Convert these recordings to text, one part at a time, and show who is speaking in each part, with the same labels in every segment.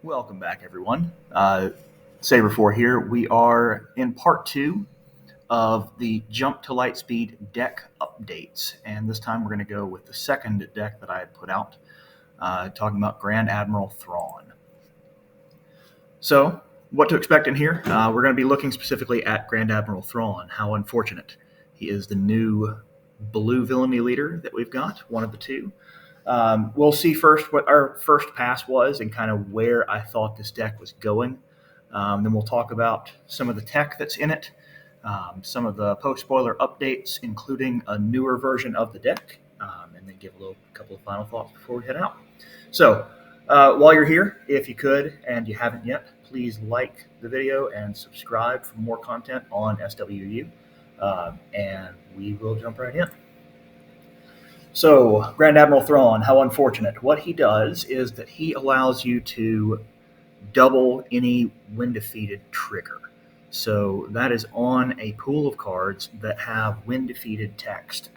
Speaker 1: Welcome back, everyone. Saber 4 here. We are in part 2 of the Jump to Lightspeed deck updates, and this time we're going to go with the second deck that I had put out, talking about Grand Admiral Thrawn. So, what to expect in here? We're going to be looking specifically at Grand Admiral Thrawn. How unfortunate. He is the new blue villainy leader that we've got, one of the two. We'll see first what our first pass was and kind of where I thought this deck was going. Then we'll talk about some of the tech that's in it, some of the post-spoiler updates, including a newer version of the deck, and then give a couple of final thoughts before we head out. So while you're here, if you could, and you haven't yet, please like the video and subscribe for more content on SWU, and we will jump right in. So, Grand Admiral Thrawn, how unfortunate. What he does is that he allows you to double any when defeated trigger. So that is on a pool of cards that have when defeated text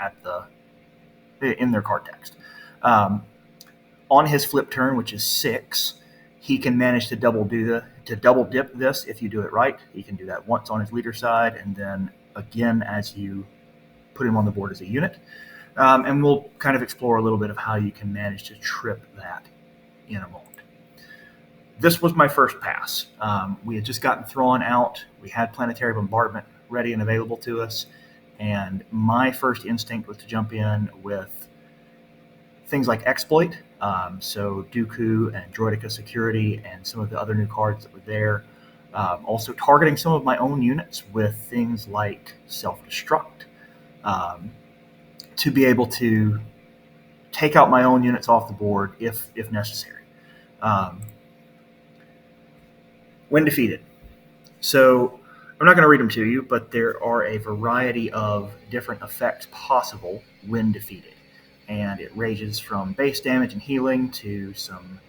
Speaker 1: in their card text. On his flip turn, which is 6, he can manage to double dip this if you do it right. He can do that once on his leader side, and then again as you put him on the board as a unit. And we'll kind of explore a little bit of how you can manage to trip that in a moment. This was my first pass. We had just gotten Thrawn out. We had Planetary Bombardment ready and available to us. And my first instinct was to jump in with things like Exploit, so Dooku and Droideka Security and some of the other new cards that were there. Also targeting some of my own units with things like Self-Destruct. To be able to take out my own units off the board if necessary. When defeated. So I'm not going to read them to you, but there are a variety of different effects possible when defeated. And it ranges from base damage and healing to some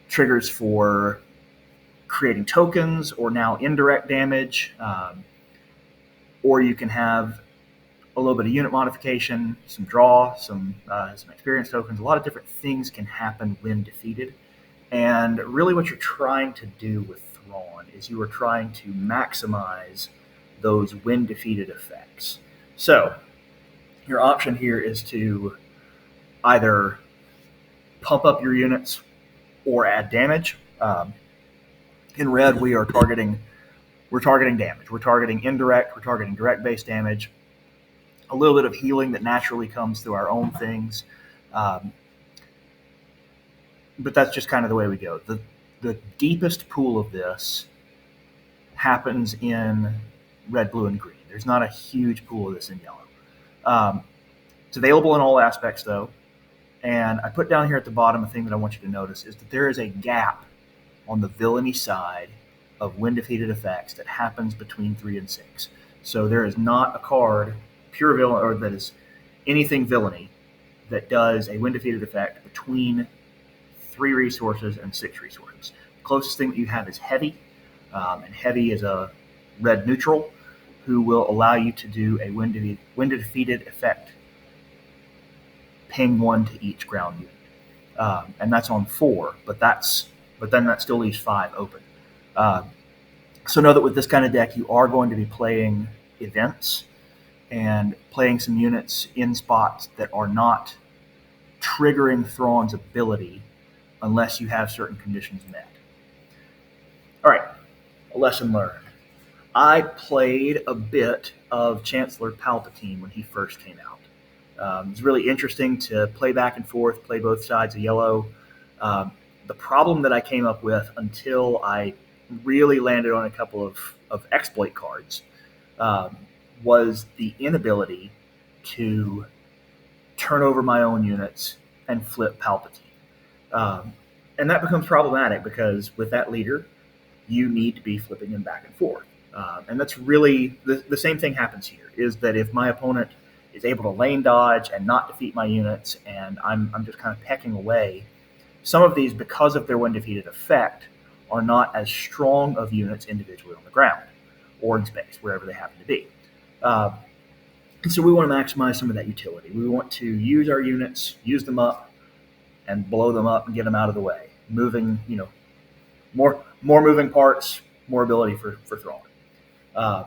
Speaker 1: triggers for creating tokens or now indirect damage. Or you can have a little bit of unit modification, some draw, some experience tokens. A lot of different things can happen when defeated. And really what you're trying to do with Thrawn is you are trying to maximize those when defeated effects. So your option here is to either pump up your units or add damage. In red, we're targeting damage. We're targeting indirect, we're targeting direct base damage. A little bit of healing that naturally comes through our own things. But that's just kind of the way we go. The deepest pool of this happens in red, blue, and green. There's not a huge pool of this in yellow. It's available in all aspects, though. And I put down here at the bottom a thing that I want you to notice is that there is a gap on the villainy side of when defeated effects that happens between 3 and 6. So there is not a card pure villain, or that is anything villainy that does a when defeated effect between 3 resources and 6 resources. The closest thing that you have is Heavy, and Heavy is a red neutral who will allow you to do a when defeated effect, ping 1 to each ground unit, and that's on 4. But then that still leaves 5 open. So know that with this kind of deck, you are going to be playing events and playing some units in spots that are not triggering Thrawn's ability unless you have certain conditions met. All right, a lesson learned. I played a bit of Chancellor Palpatine when he first came out. It was really interesting to play back and forth, play both sides of yellow. The problem that I came up with until I really landed on a couple of exploit cards was the inability to turn over my own units and flip Palpatine. And that becomes problematic because with that leader, you need to be flipping him back and forth. And that's really, the same thing happens here, is that if my opponent is able to lane dodge and not defeat my units, and I'm just kind of pecking away, some of these, because of their when defeated effect, are not as strong of units individually on the ground or in space, wherever they happen to be. And so we want to maximize some of that utility. We want to use our units, use them up, and blow them up and get them out of the way. Moving, more moving parts, more ability for Thrawn. Um,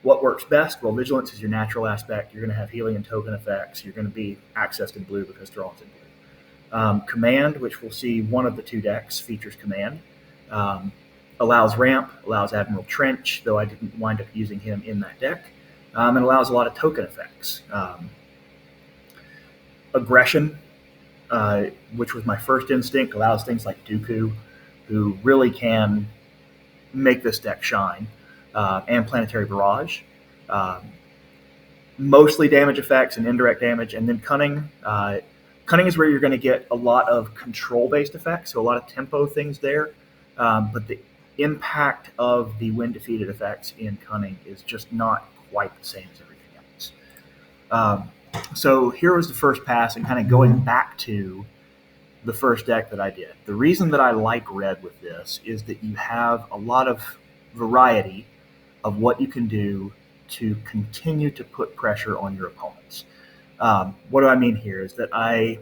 Speaker 1: what works best? Well, Vigilance is your natural aspect. You're going to have healing and token effects. You're going to be accessed in blue because Thrawn's in blue. Command, which we'll see one of the two decks, features Command. Allows Ramp, allows Admiral Trench, though I didn't wind up using him in that deck. And allows a lot of token effects. Aggression, which was my first instinct, allows things like Dooku, who really can make this deck shine, and Planetary Barrage. Mostly damage effects and indirect damage, and then Cunning. Cunning is where you're going to get a lot of control-based effects, so a lot of tempo things there. But the impact of the when defeated effects in Cunning is just not quite the same as everything else. So here was the first pass, and kind of going back to the first deck that I did. The reason that I like red with this is that you have a lot of variety of what you can do to continue to put pressure on your opponents. What do I mean here is that a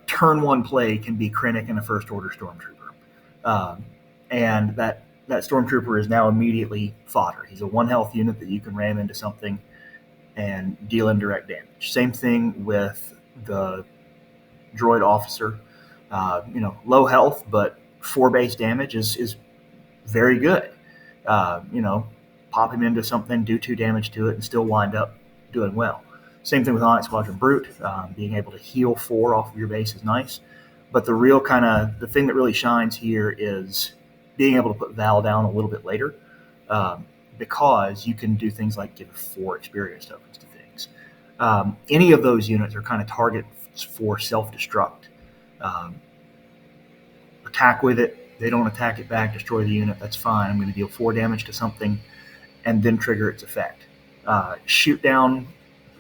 Speaker 1: turn one play can be Krennic and a first order Stormtrooper. And that Stormtrooper is now immediately fodder. He's a 1 health unit that you can ram into something and deal indirect damage. Same thing with the droid officer. Low health, but 4 base damage is very good. Pop him into something, do 2 damage to it, and still wind up doing well. Same thing with Onyx Squadron Brute. Being able to heal 4 off of your base is nice. But the thing that really shines here is being able to put Val down a little bit later, because you can do things like give 4 experience tokens to things. Any of those units are kind of targets for self-destruct. Attack with it. They don't attack it back, destroy the unit. That's fine. I'm going to deal 4 damage to something and then trigger its effect. Shoot down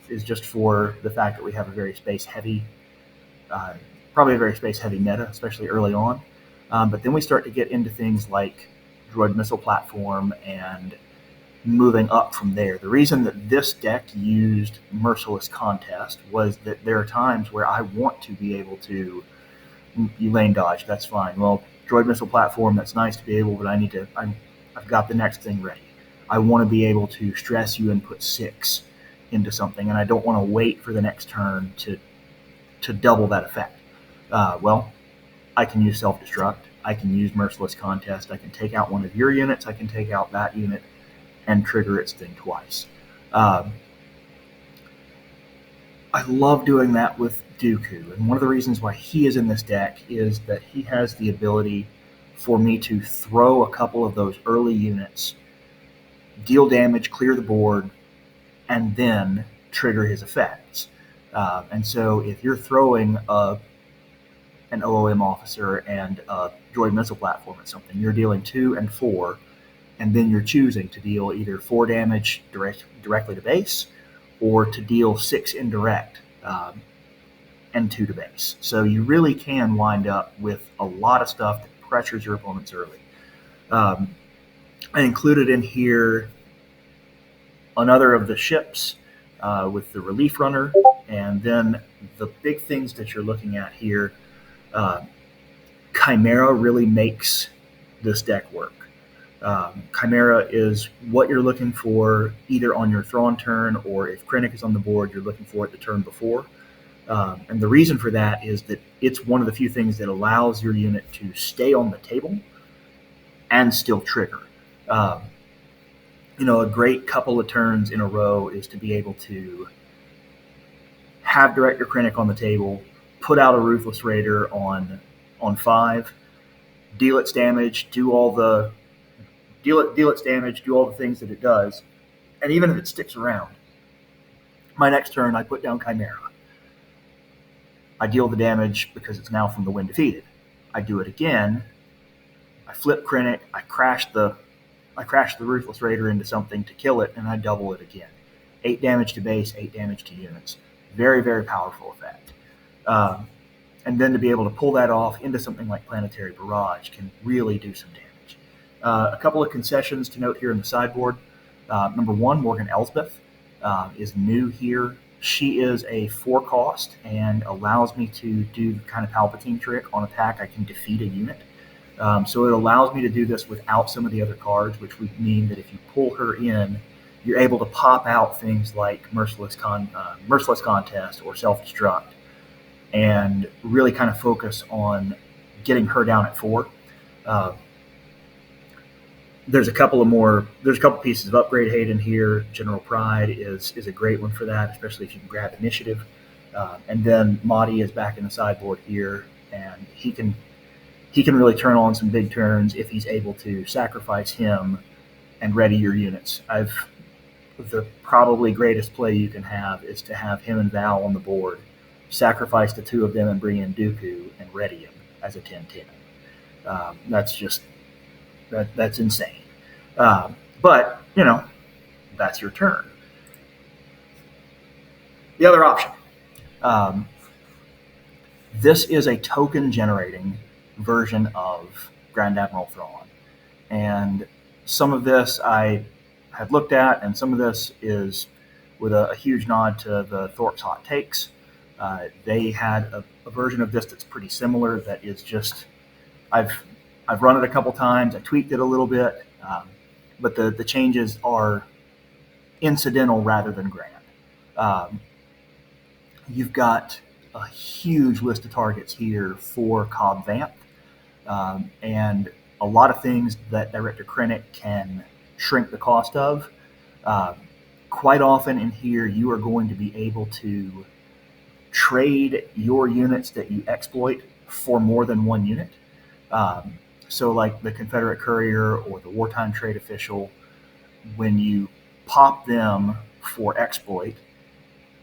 Speaker 1: is just for the fact that we have a very space-heavy meta, especially early on. But then we start to get into things like droid missile platform and moving up from there. The reason that this deck used Merciless Contest was that there are times where I want to be able to, you lane dodge, that's fine. Well, droid missile platform, that's nice to be able, but I've got the next thing ready. I want to be able to stress you and put 6 into something, and I don't want to wait for the next turn to double that effect. I can use self-destruct. I can use Merciless Contest. I can take out one of your units. I can take out that unit and trigger its thing twice. I love doing that with Dooku, and one of the reasons why he is in this deck is that he has the ability for me to throw a couple of those early units, deal damage, clear the board, and then trigger his effects. And so if you're throwing an OOM officer and a droid missile platform at something, you're dealing 2 and 4, and then you're choosing to deal either 4 damage directly to base or to deal 6 indirect and 2 to base. So you really can wind up with a lot of stuff that pressures your opponents early. I included in here another of the ships with the relief runner, and then the big things that you're looking at here. Chimera really makes this deck work. Chimera is what you're looking for either on your Thrawn turn, or if Krennic is on the board, you're looking for it the turn before. And the reason for that is that it's one of the few things that allows your unit to stay on the table and still trigger. A great couple of turns in a row is to be able to have Director Krennic on the table, put out a Ruthless Raider on 5, deal its damage, do all the things that it does, and even if it sticks around, my next turn I put down Chimera. I deal the damage because it's now from the when defeated. I do it again. I flip Krennic. I crash the Ruthless Raider into something to kill it, and I double it again. 8 damage to base, 8 damage to units. Very, very powerful effect. And then to be able to pull that off into something like Planetary Barrage can really do some damage. A couple of concessions to note here in the sideboard. Number 1, Morgan Elsbeth is new here She is a 4 cost and allows me to do the kind of Palpatine trick on attack. I can defeat a unit. So it allows me to do this without some of the other cards, which would mean that if you pull her in, you're able to pop out things like Merciless Contest or Self-Destruct and really kind of focus on getting her down at 4. There's a couple pieces of upgrade hate in here. General Pride is a great one for that, especially if you can grab initiative. And then Mahdi is back in the sideboard here, and he can really turn on some big turns if he's able to sacrifice him and ready your units. The probably greatest play you can have is to have him and Val on the board, sacrifice the 2 of them and bring in Dooku and ready him as a 10-10. That's insane. But, that's your turn. The other option. This is a token generating version of Grand Admiral Thrawn. And some of this I had looked at, and some of this is with a huge nod to the Thorpe's Hot Takes. They had a version of this that's pretty similar that is just, I've run it a couple times, I tweaked it a little bit, but the changes are incidental rather than grand. You've got a huge list of targets here for Cobb Vanth, and a lot of things that Director Krennic can shrink the cost of. Quite often in here, you are going to be able to trade your units that you exploit for more than one unit. So like the Confederate Courier or the Wartime Trade Official, when you pop them for exploit,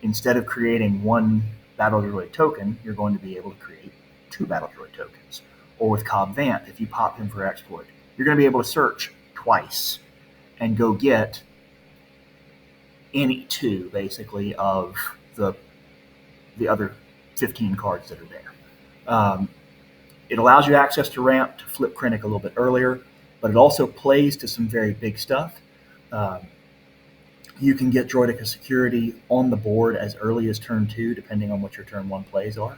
Speaker 1: instead of creating 1 Battle Droid token, you're going to be able to create 2 Battle Droid tokens. Or with Cobb Vanth, if you pop him for exploit, you're going to be able to search twice and go get any 2, basically, of the other 15 cards that are there. It allows you access to ramp to flip Krennic a little bit earlier, but it also plays to some very big stuff. You can get Droideka Security on the board as early as turn 2, depending on what your turn 1 plays are.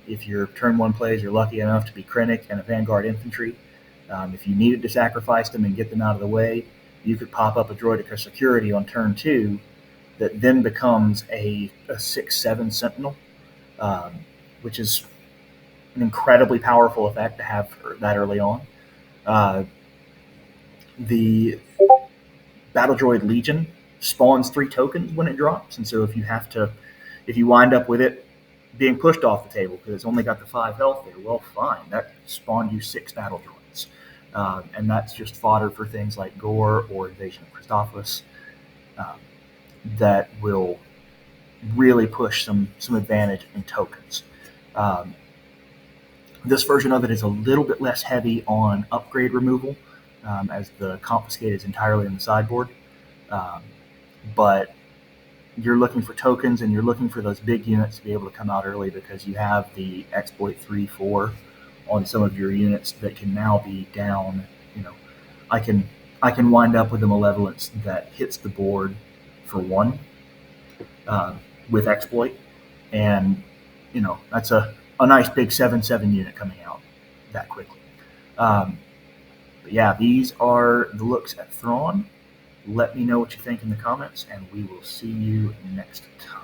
Speaker 1: If your turn 1 plays are lucky enough to be Krennic and a Vanguard Infantry, if you needed to sacrifice them and get them out of the way, you could pop up a Droideka Security on turn 2 that then becomes a 6/7 Sentinel, which is an incredibly powerful effect to have that early on. The Battle Droid Legion spawns 3 tokens when it drops, and so if you wind up with it being pushed off the table because it's only got the 5 health there, well, fine, that spawned you 6 Battle Droids, and that's just fodder for things like Gore or Invasion of Christophilus that will really push some advantage in tokens. This version of it is a little bit less heavy on upgrade removal, as the Confiscate is entirely in the sideboard. But you're looking for tokens, and you're looking for those big units to be able to come out early because you have the exploit 3/4 on some of your units that can now be down. I can wind up with a Malevolence that hits the board for 1 with exploit, and that's a nice big 7/7 unit coming out that quickly. But yeah, these are the looks at Thrawn. Let me know what you think in the comments, and we will see you next time.